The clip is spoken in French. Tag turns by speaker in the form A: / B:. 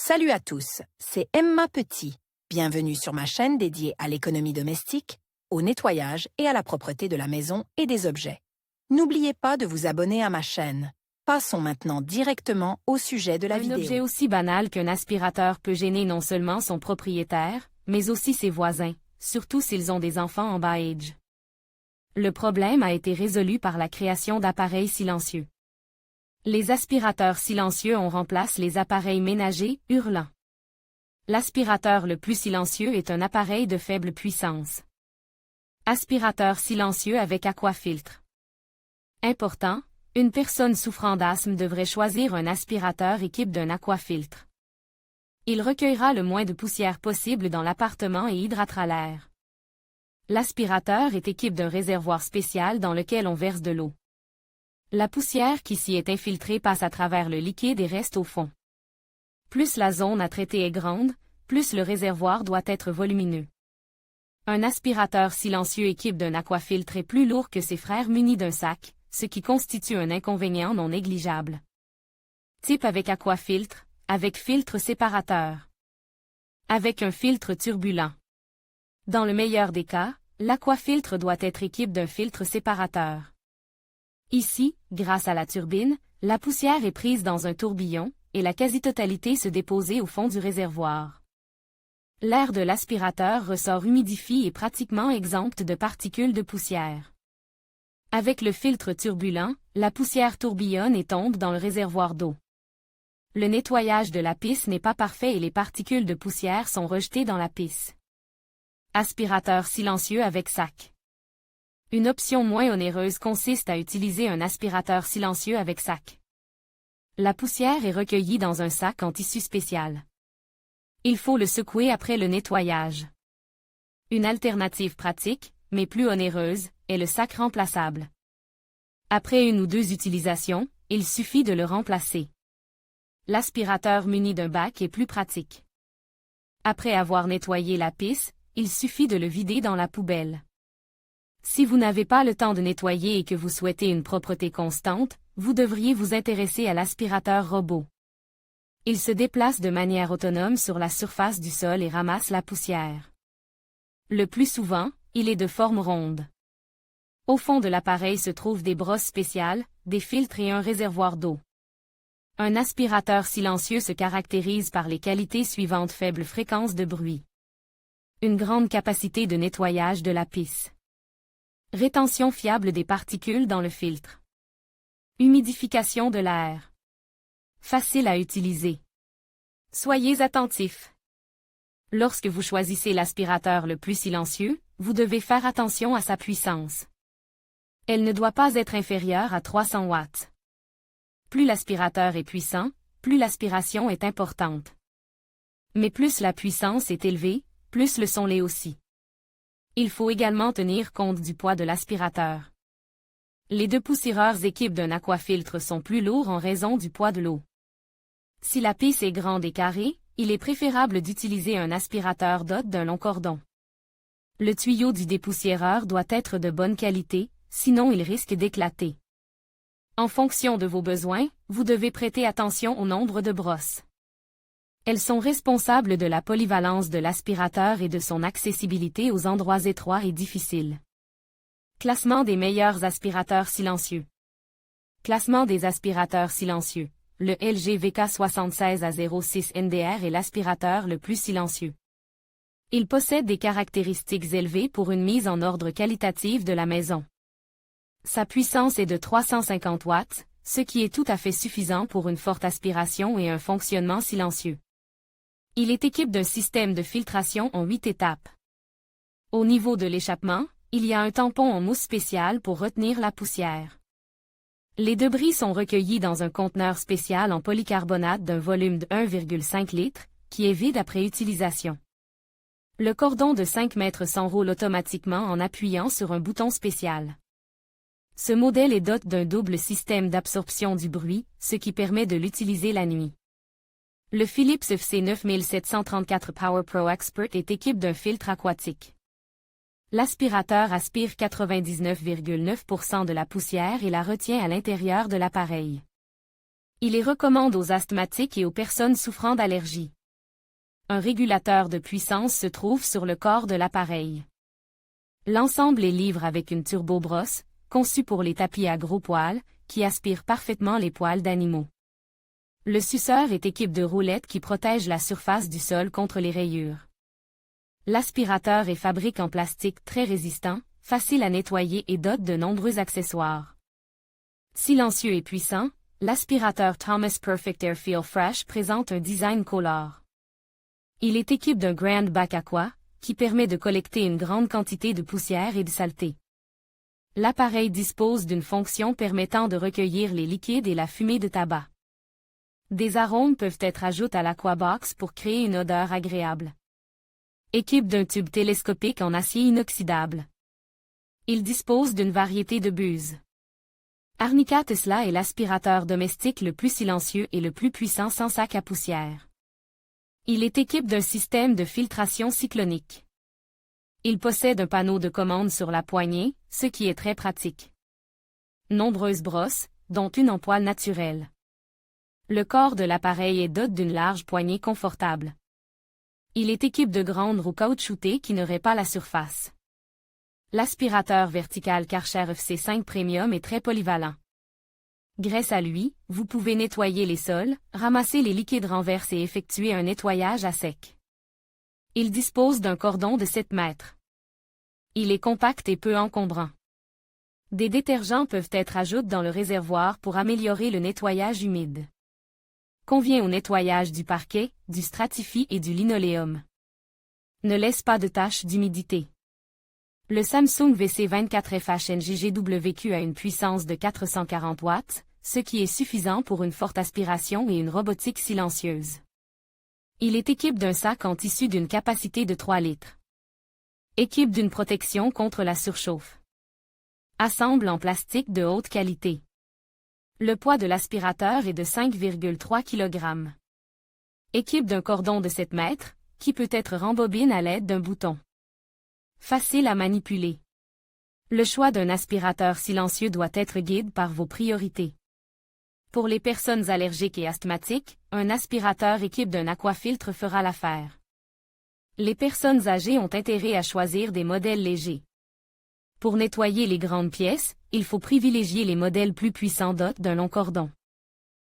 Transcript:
A: Salut à tous, c'est Emma Petit. Bienvenue sur ma chaîne dédiée à l'économie domestique, au nettoyage et à la propreté de la maison et des objets. N'oubliez pas de vous abonner à ma chaîne. Passons maintenant directement au sujet de la vidéo.
B: Un objet aussi banal qu'un aspirateur peut gêner non seulement son propriétaire, mais aussi ses voisins, surtout s'ils ont des enfants en bas âge. Le problème a été résolu par la création d'appareils silencieux. Les aspirateurs silencieux ont remplacé les appareils ménagers hurlants. L'aspirateur le plus silencieux est un appareil de faible puissance. Aspirateur silencieux avec aquafiltre. Important, une personne souffrant d'asthme devrait choisir un aspirateur équipé d'un aquafiltre. Il recueillera le moins de poussière possible dans l'appartement et hydratera l'air. L'aspirateur est équipé d'un réservoir spécial dans lequel on verse de l'eau. La poussière qui s'y est infiltrée passe à travers le liquide et reste au fond. Plus la zone à traiter est grande, plus le réservoir doit être volumineux. Un aspirateur silencieux équipé d'un aquafiltre est plus lourd que ses frères munis d'un sac, ce qui constitue un inconvénient non négligeable. Type avec aquafiltre, avec filtre séparateur. Avec un filtre turbulent. Dans le meilleur des cas, l'aquafiltre doit être équipé d'un filtre séparateur. Ici, grâce à la turbine, la poussière est prise dans un tourbillon, et la quasi-totalité se dépose au fond du réservoir. L'air de l'aspirateur ressort humidifié et pratiquement exempt de particules de poussière. Avec le filtre turbulent, la poussière tourbillonne et tombe dans le réservoir d'eau. Le nettoyage de la pisse n'est pas parfait et les particules de poussière sont rejetées dans la pisse. Aspirateur silencieux avec sac. Une option moins onéreuse consiste à utiliser un aspirateur silencieux avec sac. La poussière est recueillie dans un sac en tissu spécial. Il faut le secouer après le nettoyage. Une alternative pratique, mais plus onéreuse, est le sac remplaçable. Après une ou deux utilisations, il suffit de le remplacer. L'aspirateur muni d'un bac est plus pratique. Après avoir nettoyé la pisse, il suffit de le vider dans la poubelle. Si vous n'avez pas le temps de nettoyer et que vous souhaitez une propreté constante, vous devriez vous intéresser à l'aspirateur robot. Il se déplace de manière autonome sur la surface du sol et ramasse la poussière. Le plus souvent, il est de forme ronde. Au fond de l'appareil se trouvent des brosses spéciales, des filtres et un réservoir d'eau. Un aspirateur silencieux se caractérise par les qualités suivantes: faible fréquence de bruit. Une grande capacité de nettoyage de la pisse. Rétention fiable des particules dans le filtre. Humidification de l'air. Facile à utiliser. Soyez attentifs. Lorsque vous choisissez l'aspirateur le plus silencieux, vous devez faire attention à sa puissance. Elle ne doit pas être inférieure à 300 watts. Plus l'aspirateur est puissant, plus l'aspiration est importante. Mais plus la puissance est élevée, plus le sont les aussi. Il faut également tenir compte du poids de l'aspirateur. Les deux poussiéreurs équipés d'un aquafiltre sont plus lourds en raison du poids de l'eau. Si la pisse est grande et carrée, il est préférable d'utiliser un aspirateur doté d'un long cordon. Le tuyau du dépoussiéreur doit être de bonne qualité, sinon il risque d'éclater. En fonction de vos besoins, vous devez prêter attention au nombre de brosses. Elles sont responsables de la polyvalence de l'aspirateur et de son accessibilité aux endroits étroits et difficiles. Classement des meilleurs aspirateurs silencieux. Classement des aspirateurs silencieux. Le LG VK76A06 NDR est l'aspirateur le plus silencieux. Il possède des caractéristiques élevées pour une mise en ordre qualitative de la maison. Sa puissance est de 350 watts, ce qui est tout à fait suffisant pour une forte aspiration et un fonctionnement silencieux. Il est équipé d'un système de filtration en 8 étapes. Au niveau de l'échappement, il y a un tampon en mousse spécial pour retenir la poussière. Les débris sont recueillis dans un conteneur spécial en polycarbonate d'un volume de 1,5 litres, qui est vide après utilisation. Le cordon de 5 mètres s'enroule automatiquement en appuyant sur un bouton spécial. Ce modèle est doté d'un double système d'absorption du bruit, ce qui permet de l'utiliser la nuit. Le Philips FC 9734 Power Pro Expert est équipé d'un filtre aquatique. L'aspirateur aspire 99,9% de la poussière et la retient à l'intérieur de l'appareil. Il les recommande aux asthmatiques et aux personnes souffrant d'allergies. Un régulateur de puissance se trouve sur le corps de l'appareil. L'ensemble est livré avec une turbobrosse, conçue pour les tapis à gros poils, qui aspire parfaitement les poils d'animaux. Le suceur est équipé de roulettes qui protègent la surface du sol contre les rayures. L'aspirateur est fabriqué en plastique très résistant, facile à nettoyer et dote de nombreux accessoires. Silencieux et puissant, l'aspirateur Thomas Perfect Air Feel Fresh présente un design color. Il est équipé d'un Grand Bac Aqua, qui permet de collecter une grande quantité de poussière et de saleté. L'appareil dispose d'une fonction permettant de recueillir les liquides et la fumée de tabac. Des arômes peuvent être ajoutés à l'Aquabox pour créer une odeur agréable. Équipe d'un tube télescopique en acier inoxydable. Il dispose d'une variété de buses. Arnica Tesla est l'aspirateur domestique le plus silencieux et le plus puissant sans sac à poussière. Il est équipé d'un système de filtration cyclonique. Il possède un panneau de commande sur la poignée, ce qui est très pratique. Nombreuses brosses, dont une en poil naturel. Le corps de l'appareil est doté d'une large poignée confortable. Il est équipé de grandes roues caoutchoutées qui ne raient pas la surface. L'aspirateur vertical Karcher FC5 Premium est très polyvalent. Grâce à lui, vous pouvez nettoyer les sols, ramasser les liquides renversés et effectuer un nettoyage à sec. Il dispose d'un cordon de 7 mètres. Il est compact et peu encombrant. Des détergents peuvent être ajoutés dans le réservoir pour améliorer le nettoyage humide. Convient au nettoyage du parquet, du stratifie et du linoléum. Ne laisse pas de taches d'humidité. Le Samsung VC24FH NGGWQ a une puissance de 440 watts, ce qui est suffisant pour une forte aspiration et une robotique silencieuse. Il est équipé d'un sac en tissu d'une capacité de 3 litres. Équipe d'une protection contre la surchauffe. Assemble en plastique de haute qualité. Le poids de l'aspirateur est de 5,3 kg. Équipe d'un cordon de 7 mètres, qui peut être rembobiné à l'aide d'un bouton. Facile à manipuler. Le choix d'un aspirateur silencieux doit être guidé par vos priorités. Pour les personnes allergiques et asthmatiques, un aspirateur équipé d'un aquafiltre fera l'affaire. Les personnes âgées ont intérêt à choisir des modèles légers. Pour nettoyer les grandes pièces, il faut privilégier les modèles plus puissants dotés d'un long cordon.